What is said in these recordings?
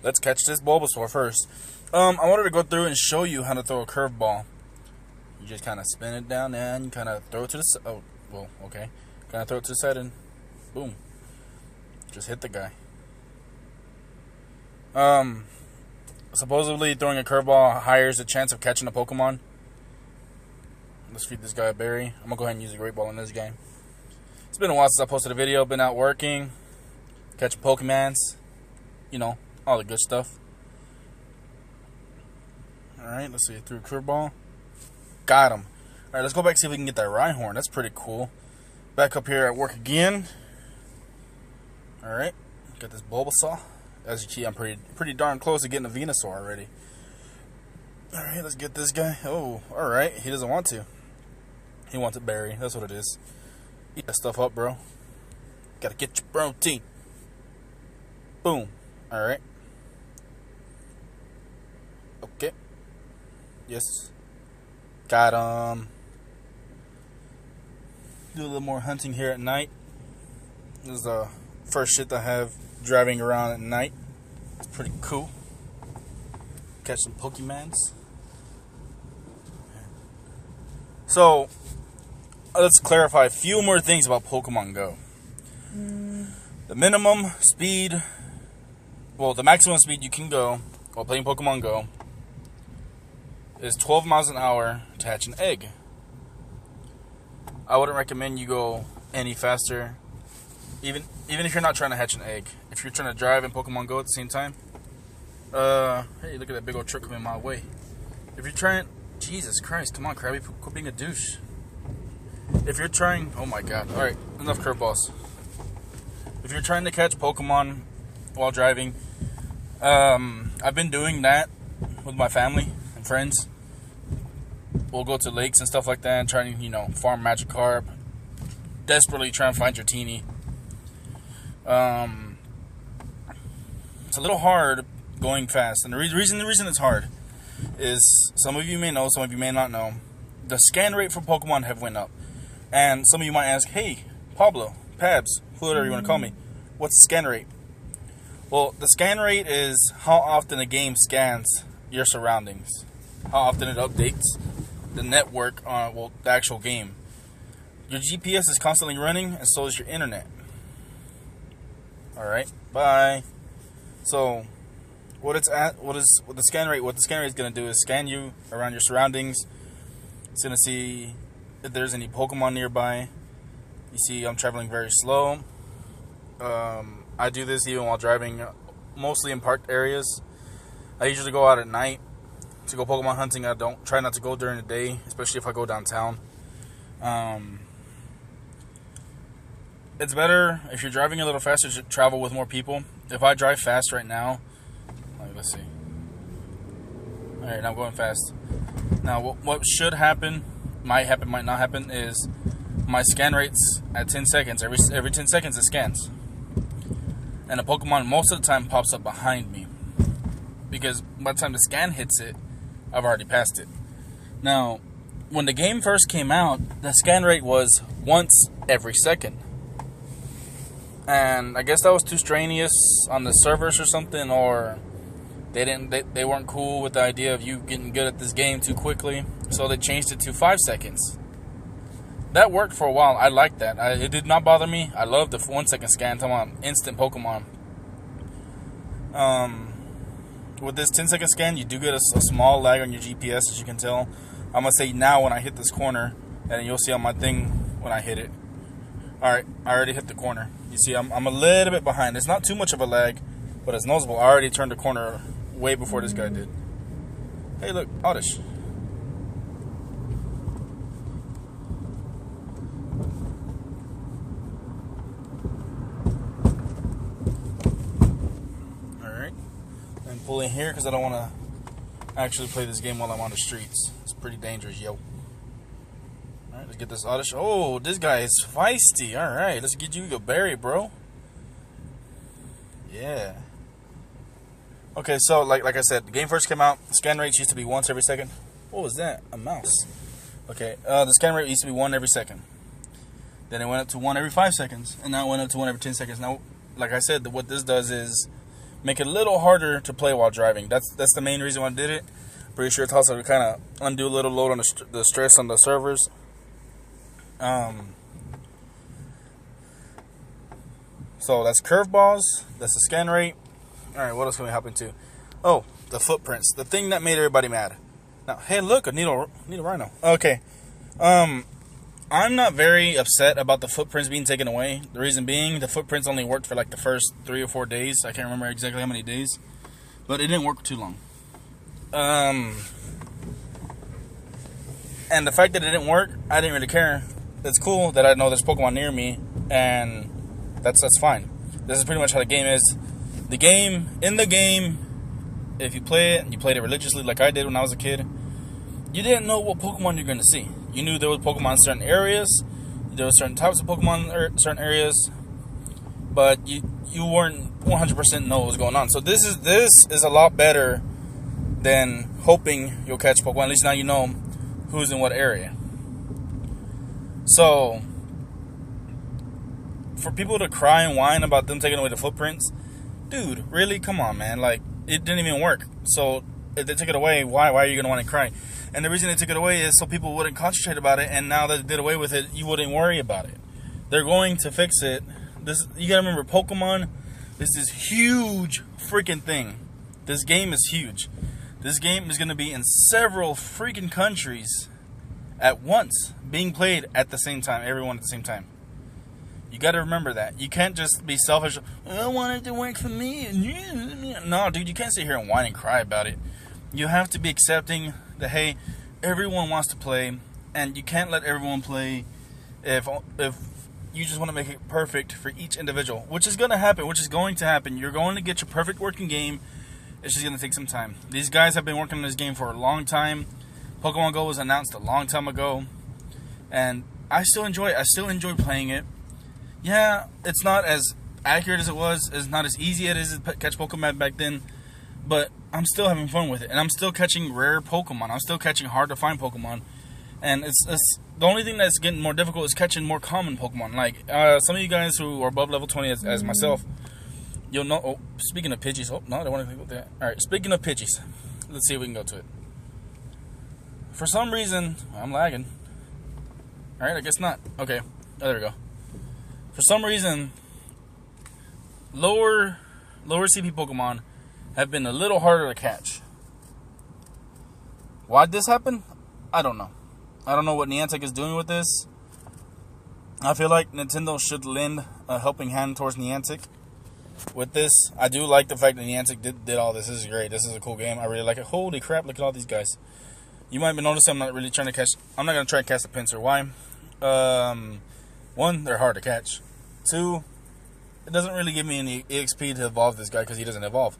let's catch this Bulbasaur first. I wanted to go through and show you how to throw a curveball. You just kind of spin it down and kind of throw it to the side. Oh, well, okay. Kind of throw it to the side and boom. Just hit the guy. Supposedly throwing a curveball higher the chance of catching a Pokemon. Let's feed this guy a berry. I'm gonna go ahead and use a Great Ball in this game. It's been a while since I posted a video. Been out working, catching Pokemons, you know, all the good stuff. Alright, let's see. Threw a curveball. Got him. Alright, let's go back and see if we can get that Rhyhorn. That's pretty cool. Back up here at work again. Alright, got this Bulbasaur. As you see, I'm pretty darn close to getting a Venusaur already. Alright, let's get this guy. Oh, alright. He doesn't want to. He wants a berry. That's what it is. Eat that stuff up, bro. Gotta get your protein. Boom. Alright. Okay. Yes. Got him. Do a little more hunting here at night. This is the first shit I have driving around at night. It's pretty cool. Catch some Pokemons. So, let's clarify a few more things about Pokemon Go. The minimum speed, well, the maximum speed you can go while playing Pokemon Go is 12 miles an hour to hatch an egg. I wouldn't recommend you go any faster, even if you're not trying to hatch an egg. If you're trying to drive in Pokemon Go at the same time, hey, look at that big old truck coming my way. If you're trying, Jesus Christ, come on, Krabby, quit being a douche. If you're trying, oh my God, all right, enough curveballs. If you're trying to catch Pokemon while driving, I've been doing that with my family and friends. We'll go to lakes and stuff like that and try to, farm Magikarp. Desperately try and find your teeny. It's a little hard going fast, and the reason it's hard is, some of you may know, some of you may not know, the scan rate for Pokemon have went up. And some of you might ask, hey, Pablo, Pabs, whatever you want to call me, what's the scan rate? Well, the scan rate is how often the game scans your surroundings, how often it updates the network on, well, the actual game. Your GPS is constantly running, and so is your internet. Alright, bye. So, what the scan rate is going to do is scan you around your surroundings. It's going to see if there's any Pokemon nearby. You see, I'm traveling very slow. I do this even while driving, mostly in parked areas. I usually go out at night to go Pokemon hunting. I don't try not to go during the day, especially if I go downtown. It's better if you're driving a little faster to travel with more people. If I drive fast right now, let's see. Alright, now I'm going fast. Now, what should happen, might happen, might not happen, is my scan rate's at 10 seconds. Every 10 seconds it scans. And a Pokemon most of the time pops up behind me. Because by the time the scan hits it, I've already passed it. Now, when the game first came out, the scan rate was once every second. And I guess that was too strenuous on the servers or something, or they weren't cool with the idea of you getting good at this game too quickly, so they changed it to 5 seconds. That worked for a while. I liked that. It did not bother me. I love the 1 second scan. Talking about instant Pokemon. With this 10-second scan, you do get a small lag on your GPS, as you can tell. I'm gonna say now when I hit this corner, and you'll see on my thing when I hit it. Alright, I already hit the corner. You see, I'm a little bit behind. It's not too much of a lag, but it's noticeable. I already turned the corner way before this guy did. Hey, look, Oddish. Alright. And pull in here because I don't want to actually play this game while I'm on the streets. It's pretty dangerous, yo. Alright, let's get this Oddish. Oh, this guy is feisty. Alright, let's get you a berry, bro. Yeah. Okay, so like I said, the game first came out. Scan rates used to be once every second. What was that? A mouse. Okay, the scan rate used to be 1 every second. Then it went up to 1 every 5 seconds, and now it went up to 1 every 10 seconds. Now, like I said, what this does is, make it a little harder to play while driving. That's the main reason why I did it. Pretty sure it's also to kind of undo a little load on the stress on the servers. So that's curveballs. That's the scan rate. All right, what else can we hop into? Oh, the footprints. The thing that made everybody mad. Now, hey, look, a needle rhino. Okay. I'm not very upset about the footprints being taken away. The reason being, the footprints only worked for like the first 3 or 4 days. I can't remember exactly how many days, but it didn't work too long. And the fact that it didn't work, I didn't really care. It's cool that I know there's Pokemon near me, and that's fine. This is pretty much how the game is. In the game, if you play it, and you played it religiously like I did when I was a kid, you didn't know what Pokemon you're going to see. You knew there was Pokemon in certain areas, there were certain types of Pokemon in certain areas, but you weren't 100% know what was going on. So this is a lot better than hoping you'll catch Pokemon. At least now you know who's in what area. So for people to cry and whine about them taking away the footprints, dude, really? Come on, man. Like, it didn't even work. So if they took it away, why are you going to want to cry? And the reason they took it away is so people wouldn't concentrate about it, and now that they did away with it, you wouldn't worry about it. They're going to fix it. You got to remember, Pokemon is this huge freaking thing. This game is huge. This game is going to be in several freaking countries at once, being played at the same time, everyone at the same time. You got to remember that. You can't just be selfish. I want it to work for me. No, dude, you can't sit here and whine and cry about it. You have to be accepting that, hey, everyone wants to play, and you can't let everyone play if you just want to make it perfect for each individual, which is going to happen, You're going to get your perfect working game. It's just going to take some time. These guys have been working on this game for a long time. Pokemon Go was announced a long time ago, and I still enjoy it. I still enjoy playing it. Yeah, it's not as accurate as it was. It's not as easy as it is to catch Pokemon back then, but I'm still having fun with it, and I'm still catching rare Pokemon. I'm still catching hard-to-find Pokemon, and it's the only thing that's getting more difficult is catching more common Pokemon. Like, some of you guys who are above level 20 as myself, you'll know. Oh, speaking of Pidgeys. Oh, no, I don't want to think about that. All right, speaking of Pidgeys, let's see if we can go to it. For some reason, I'm lagging. All right, I guess not. Okay, oh, there we go. For some reason, lower CP Pokemon have been a little harder to catch. Why'd this happen? I don't know. I don't know what Niantic is doing with this. I feel like Nintendo should lend a helping hand towards Niantic with this. I do like the fact that Niantic did all this. This is great. This is a cool game. I really like it. Holy crap, look at all these guys. You might be noticing I'm not really trying to catch. I'm not going to try and catch the Pinsir. Why? One, they're hard to catch. Two, it doesn't really give me any EXP to evolve this guy because he doesn't evolve.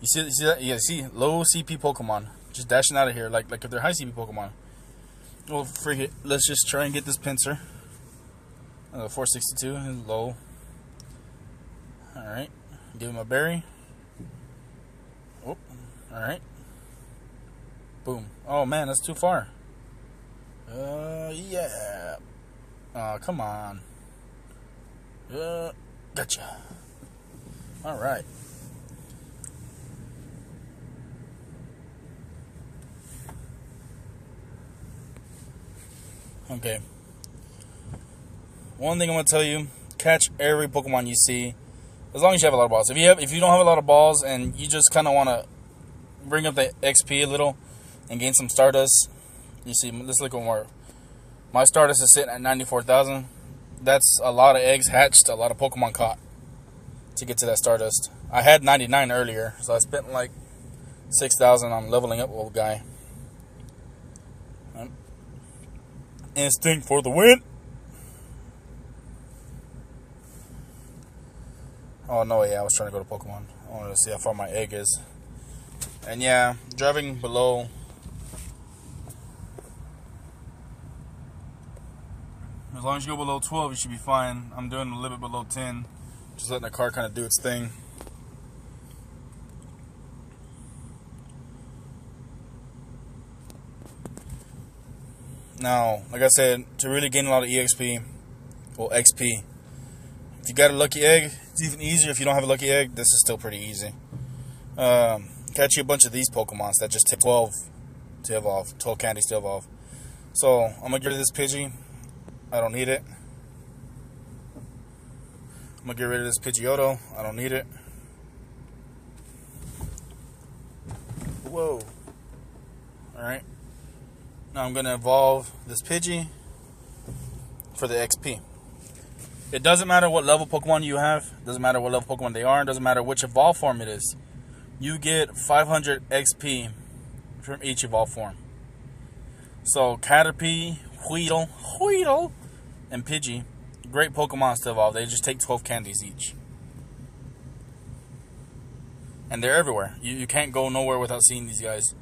You see that? Yeah, see, low CP Pokemon just dashing out of here like if they're high CP Pokemon. Well, freak it. Let's just try and get this Pinsir. 462 is low. All right, give him a berry. Oh, all right. Boom. Oh man, that's too far. Yeah. Come on. Gotcha. All right. Okay. One thing I'm gonna tell you: catch every Pokemon you see, as long as you have a lot of balls. If you don't have a lot of balls and you just kind of want to bring up the XP a little and gain some Stardust, you see, let's look at more. My Stardust is sitting at 94,000. That's a lot of eggs hatched, a lot of Pokemon caught to get to that Stardust. I had 99 earlier, so I spent like 6,000 on leveling up old guy. Instinct for the win. Oh no, yeah, I was trying to go to Pokemon. I wanted to see how far my egg is. And yeah, driving below. As long as you go below 12, you should be fine. I'm doing a little bit below 10. Just letting the car kind of do its thing. Now, like I said, to really gain a lot of EXP, well, XP, if you got a lucky egg, it's even easier. If you don't have a lucky egg, this is still pretty easy. Catch you a bunch of these Pokemons that just take 12 to evolve, 12 candies to evolve. So I'm gonna get rid of this Pidgey. I don't need it. I'm gonna get rid of this Pidgeotto. I don't need it. Whoa. Alright. Now I'm gonna evolve this Pidgey for the XP. It doesn't matter what level Pokemon you have. It doesn't matter what level Pokemon they are. It doesn't matter which evolve form it is. You get 500 XP from each evolve form. So Caterpie, Weedle, and Pidgey, great Pokemon to evolve. They just take 12 candies each. And they're everywhere. You can't go nowhere without seeing these guys.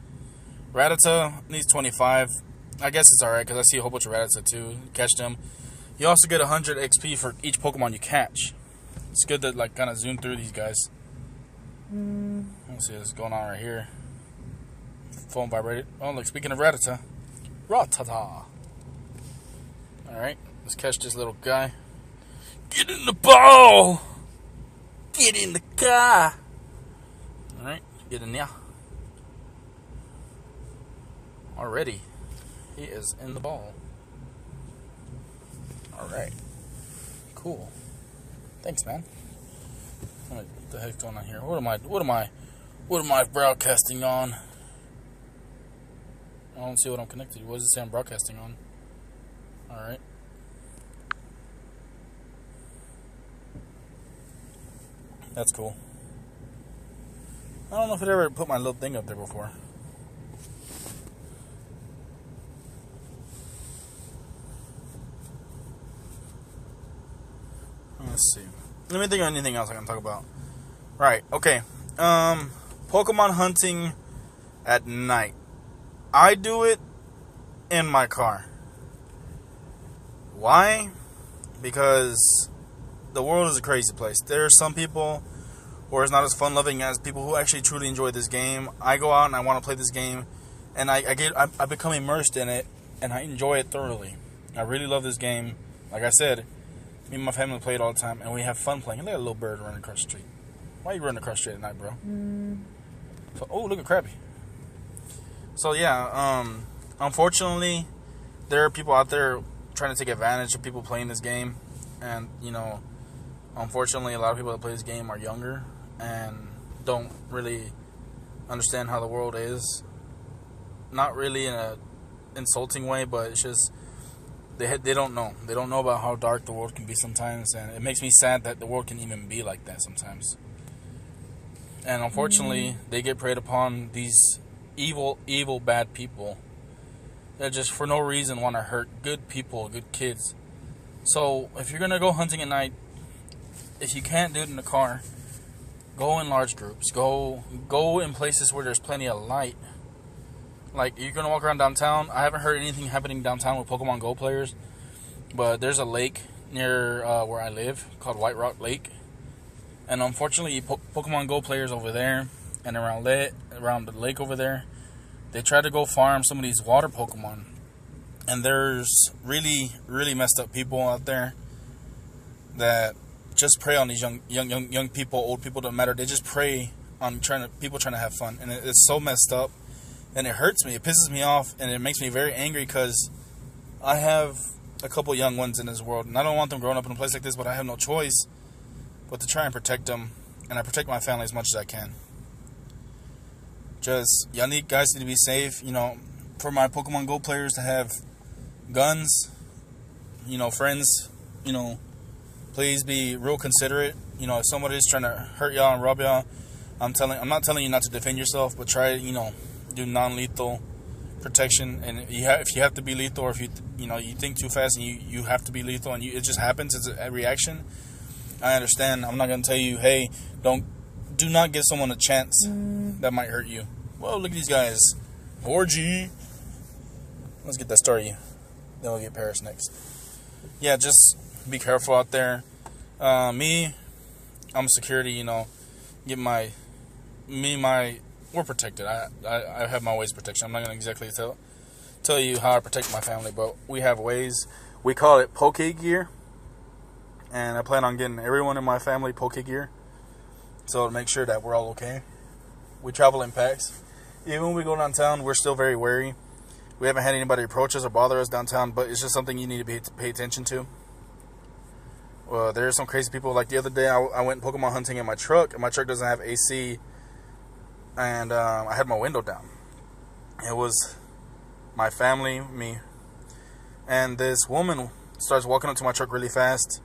Rattata needs 25. I guess it's alright because I see a whole bunch of Rattata too. Catch them. You also get 100 XP for each Pokemon you catch. It's good to like kind of zoom through these guys. Let's see what's going on right here. Phone vibrated. Oh, look, speaking of Rattata. Rattata. Alright, let's catch this little guy. Get in the ball! Get in the car! Alright, get in there. Already, he is in the ball. Alright. Cool. Thanks, man. What the heck's going on here? What am I broadcasting on? I don't see what I'm connected to. What does it say I'm broadcasting on? Alright. That's cool. I don't know if it ever put my little thing up there before. Let's see. Let me think of anything else I can talk about. Right, okay. Pokemon hunting at night. I do it in my car. Why? Because the world is a crazy place. There are some people who is not as fun-loving as people who actually truly enjoy this game. I go out and I want to play this game, and I become immersed in it, and I enjoy it thoroughly. I really love this game. Like I said, me and my family play it all the time, and we have fun playing. Look at a little bird running across the street. Why are you running across the street at night, bro? So, oh, look at Krabby. So, yeah, unfortunately, there are people out there trying to take advantage of people playing this game. And, you know, unfortunately, a lot of people that play this game are younger and don't really understand how the world is. Not really in a insulting way, but it's just they don't know. They don't know about how dark the world can be sometimes, and it makes me sad that the world can even be like that sometimes. And unfortunately, they get preyed upon, these evil, bad people that just for no reason want to hurt good people, good kids. So if you're going to go hunting at night, if you can't do it in the car, go in large groups. Go in places where there's plenty of light. Like, you're going to walk around downtown. I haven't heard anything happening downtown with Pokemon Go players, but there's a lake near where I live called White Rock Lake. And unfortunately, Pokemon Go players over there and around the lake over there, they try to go farm some of these water Pokemon. And there's really, really messed up people out there that just prey on these young people, old people, don't matter. They just prey on people trying to have fun. And it's so messed up. And it hurts me. It pisses me off. And it makes me very angry because I have a couple young ones in this world. And I don't want them growing up in a place like this, but I have no choice but to try and protect them. And I protect my family as much as I can. Just, y'all guys need to be safe. You know, for my Pokemon Go players to have guns, you know, friends, you know, please be real considerate. You know, if somebody's trying to hurt y'all and rob y'all, I'm not telling you not to defend yourself, but try, you know, do non-lethal protection. And if you have to be lethal, or if you think too fast and you have to be lethal, and it just happens, it's a reaction, I understand. I'm not going to tell you, hey, do not give someone a chance that might hurt you. Whoa, look at these guys. Orgy. Let's get that started. Then we'll get Paris next. Yeah, just be careful out there. I'm security, you know. We're protected. I have my ways of protection. I'm not going to exactly tell you how I protect my family, but we have ways. We call it Poke Gear. And I plan on getting everyone in my family Poke Gear, so to make sure that we're all okay. We travel in packs. Even when we go downtown, we're still very wary. We haven't had anybody approach us or bother us downtown, but it's just something you need to pay attention to. There are some crazy people. Like the other day, I went Pokemon hunting in my truck, and my truck doesn't have AC, and I had my window down. It was my family, me, and this woman starts walking up to my truck really fast,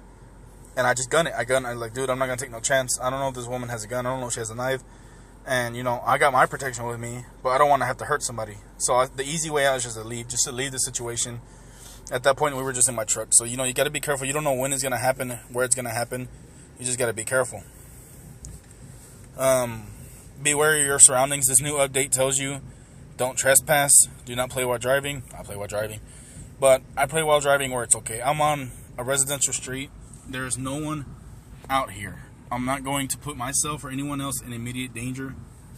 and I just gun it. I'm like, dude, I'm not gonna take no chance. I don't know if this woman has a gun. I don't know if she has a knife. And, I got my protection with me, but I don't want to have to hurt somebody. So the easy way out is just to leave the situation. At that point, we were just in my truck. So, you got to be careful. You don't know when it's going to happen, where it's going to happen. You just got to be careful. Be wary of your surroundings. This new update tells you, don't trespass. Do not play while driving. I play while driving. But I play while driving where it's okay. I'm on a residential street. There's no one out here. I'm not going to put myself or anyone else in immediate danger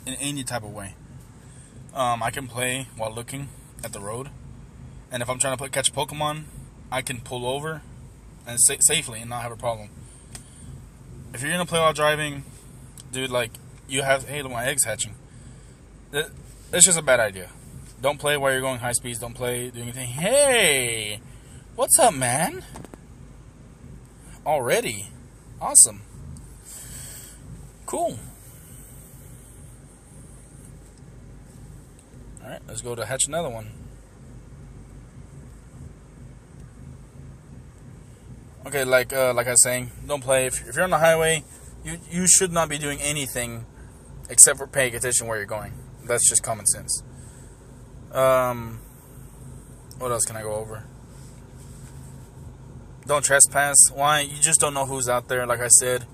in any type of way. I can play while looking at the road. And if I'm trying to catch a Pokemon, I can pull over and safely and not have a problem. If you're going to play while driving, dude, hey, look, my egg's hatching. It's just a bad idea. Don't play while you're going high speeds. Don't play, do anything. Hey, what's up, man? Already? Awesome. Cool. Alright, let's go to hatch another one. Okay, like I was saying, don't play. If you're on the highway, you should not be doing anything except for paying attention where you're going. That's just common sense. What else can I go over? Don't trespass. Why? You just don't know who's out there, like I said.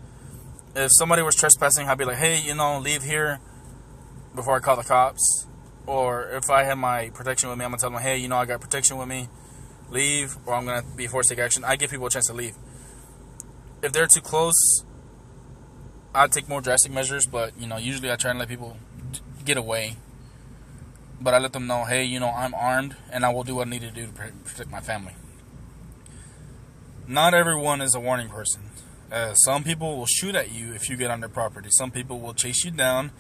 If somebody was trespassing, I'd be like, hey, leave here before I call the cops. Or if I have my protection with me, I'm going to tell them, hey, I got protection with me. Leave, or I'm going to be forced to take action. I give people a chance to leave. If they're too close, I'd take more drastic measures. But, usually I try and let people get away. But I let them know, hey, I'm armed, and I will do what I need to do to protect my family. Not everyone is a warning person. Some people will shoot at you if you get on their property. Some people will chase you down.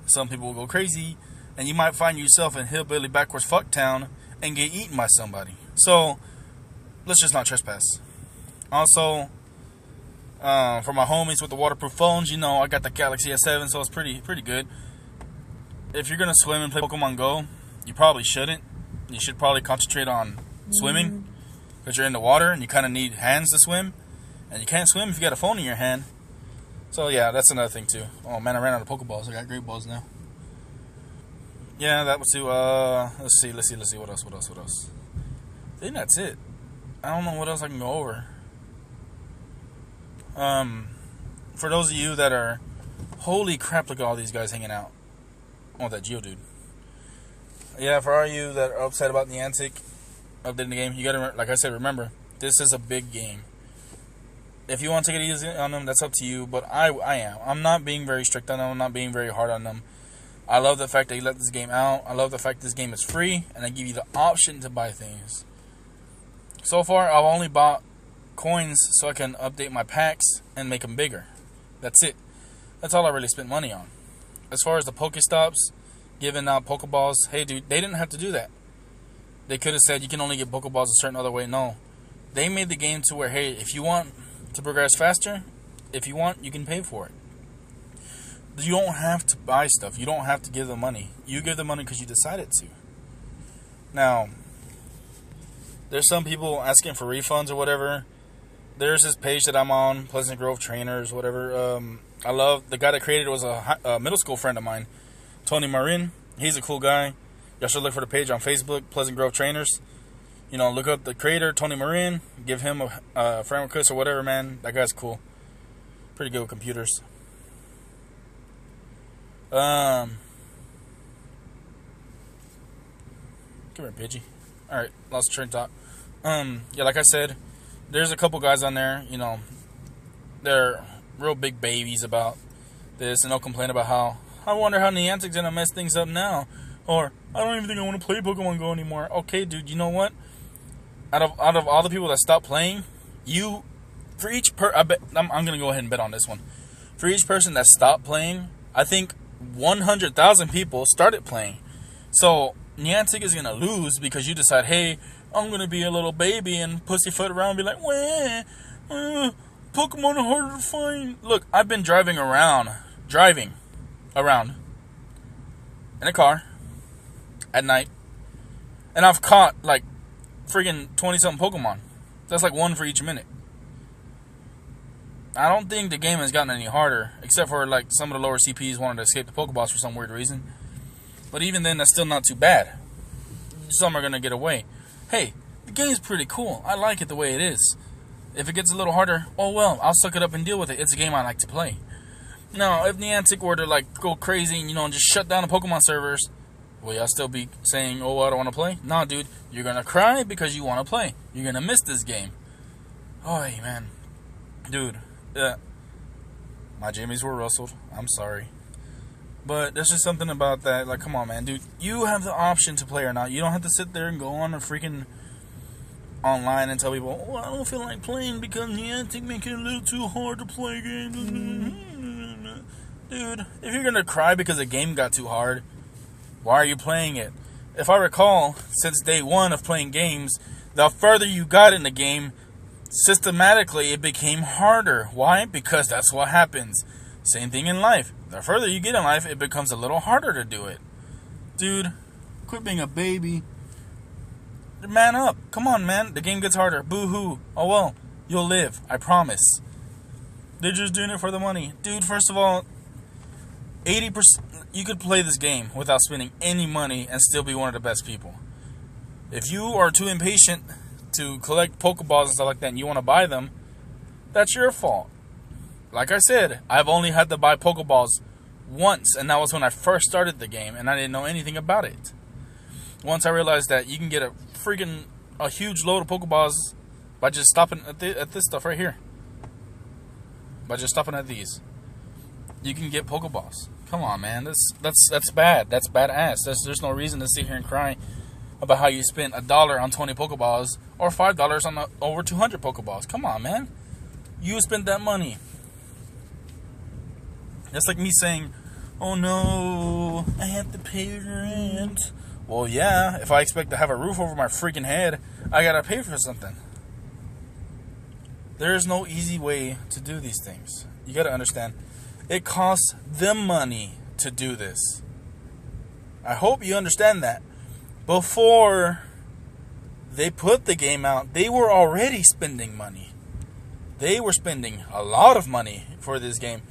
Some people will go crazy. And you might find yourself in hillbilly backwards fucktown and get eaten by somebody. So, let's just not trespass. Also, for my homies with the waterproof phones, I got the Galaxy S7, so it's pretty good. If you're going to swim and play Pokemon Go, you probably shouldn't. You should probably concentrate on swimming. Because you're in the water and you kind of need hands to swim. And you can't swim if you got a phone in your hand. So yeah, that's another thing too. Oh man, I ran out of Pokeballs. I got great balls now. Yeah, that was too. Let's see. What else? I think that's it. I don't know what else I can go over. For those of you that are, holy crap! Look at all these guys hanging out. Oh, that Geodude. Yeah, for all of you that are upset about the antic updating the game, you gotta, like I said, remember this is a big game. If you want to take it easy on them, that's up to you. But I am. I'm not being very strict on them. I'm not being very hard on them. I love the fact that you let this game out. I love the fact this game is free, and I give you the option to buy things. So far, I've only bought coins so I can update my packs and make them bigger. That's it. That's all I really spent money on. As far as the Pokestops, giving out Pokeballs, hey dude, they didn't have to do that. They could have said you can only get Pokeballs a certain other way. No. They made the game to where, hey, if you want to progress faster, if you want, you can pay for it. You don't have to buy stuff. You don't have to give them money. You give them money because you decided to. Now, there's some people asking for refunds or whatever. There's this page that I'm on, Pleasant Grove Trainers, whatever. I love, the guy that created it was a middle school friend of mine, Tony Marin. He's a cool guy. Y'all should look for the page on Facebook, Pleasant Grove Trainers. Look up the creator, Tony Marin. Give him a friend request or whatever, man. That guy's cool. Pretty good with computers. Come here, Pidgey. Alright, lost train of thought. Yeah, like I said, there's a couple guys on there, they're real big babies about this, and they'll complain about how, I wonder how Niantic's gonna mess things up now. Or, I don't even think I want to play Pokemon Go anymore. Okay, dude, you know what? Out of all the people that stopped playing, I'm gonna go ahead and bet on this one. For each person that stopped playing, I think 100,000 people started playing. So Niantic is gonna lose because you decide, hey, I'm gonna be a little baby and pussyfoot around and be like, wah, Pokemon are harder to find. Look, I've been driving around in a car at night, and I've caught like friggin' 20-something Pokemon. That's like one for each minute. I don't think the game has gotten any harder, except for like some of the lower CPs wanted to escape the Pokeballs for some weird reason. But even then, that's still not too bad. Some are gonna get away. Hey, the game's pretty cool. I like it the way it is. If it gets a little harder, oh well, I'll suck it up and deal with it. It's a game I like to play. Now, if Niantic were to like go crazy and, and just shut down the Pokemon servers, will y'all still be saying, oh, I don't want to play? Nah, dude, you're gonna cry because you want to play. You're gonna miss this game. Oh, hey, man. Dude, my jimmies were rustled. I'm sorry. But there's just something about that. Like, come on, man, dude. You have the option to play or not. You don't have to sit there and go on a freaking online and tell people, oh, I don't feel like playing because Niantic make it a little too hard to play games. Dude, if you're gonna cry because a game got too hard, why are you playing it? If I recall, since day one of playing games, the further you got in the game, systematically it became harder. Why? Because that's what happens. Same thing in life. The further you get in life, it becomes a little harder to do it. Dude, quit being a baby. Man up. Come on, man. The game gets harder. Boo-hoo. Oh, well. You'll live. I promise. They're just doing it for the money. Dude, first of all, 80%... You could play this game without spending any money and still be one of the best people. If you are too impatient to collect Pokeballs and stuff like that and you want to buy them, that's your fault. Like I said, I've only had to buy Pokeballs once, and that was when I first started the game, and I didn't know anything about it. Once I realized that you can get a huge load of Pokeballs by just stopping at this stuff right here. By just stopping at these, you can get Pokeballs. Come on, man. That's bad. That's badass. There's no reason to sit here and cry about how you spent $1 on 20 Pokeballs or $5 on over 200 Pokeballs. Come on, man. You spent that money. That's like me saying, oh no, I have to pay rent. Well, yeah, if I expect to have a roof over my freaking head, I gotta pay for something. There is no easy way to do these things. You gotta understand, it costs them money to do this. I hope you understand that. Before they put the game out, they were already spending money. They were spending a lot of money for this game.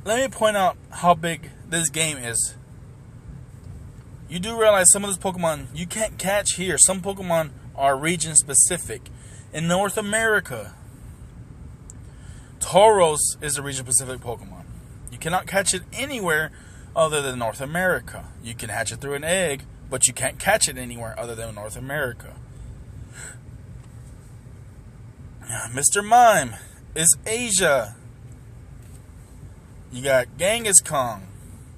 Let me point out how big this game is. You do realize some of those Pokemon you can't catch here. Some Pokemon are region specific. In North America, Tauros is a region specific Pokemon. You cannot catch it anywhere other than North America. You can hatch it through an egg, but you can't catch it anywhere other than North America. Mr. Mime is Asia. You got Kangaskhan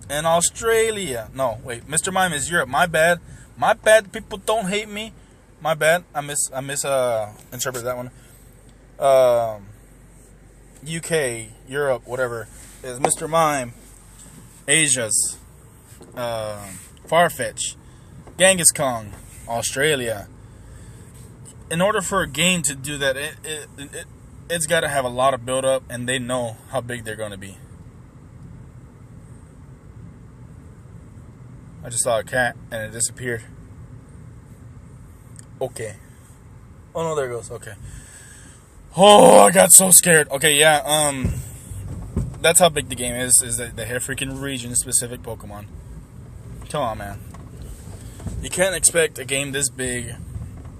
in Australia. No, wait, Mr. Mime is Europe. My bad. My bad. People don't hate me. My bad. I misinterpreted that one. UK, Europe, whatever, is Mr. Mime. Asia's Farfetch. Kangaskhan, Australia. In order for a game to do that, it's got to have a lot of build up, and they know how big they're going to be. I just saw a cat and it disappeared. Okay. Oh no, there it goes. Okay. Oh, I got so scared. Okay, yeah. That's how big the game is. Is that they have freaking region-specific Pokemon? Come on, man. You can't expect a game this big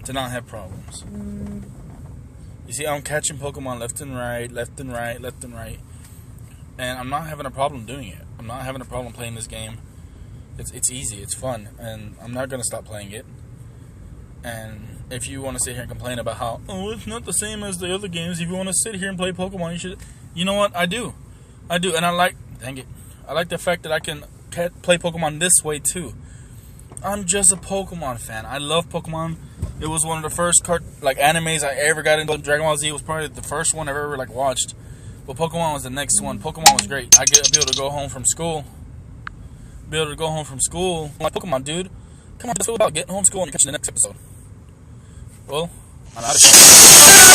to not have problems. You see, I'm catching Pokemon left and right, left and right, left and right, and I'm not having a problem doing it. I'm not having a problem playing this game. It's easy, it's fun, and I'm not going to stop playing it. And if you want to sit here and complain about how, oh, it's not the same as the other games, if you want to sit here and play Pokemon, you should. You know what? I do, and I like, dang it, I like the fact that I can play Pokemon this way, too. I'm just a Pokemon fan. I love Pokemon. It was one of the first animes I ever got into. Dragon Ball Z was probably the first one I've ever watched. But Pokemon was the next one. Pokemon was great. I get be able to go home from school. Be able to go home from school. I'm like, Pokemon, dude. Come on, let's go about getting home from school and catching the next episode. Well, I'm out of here.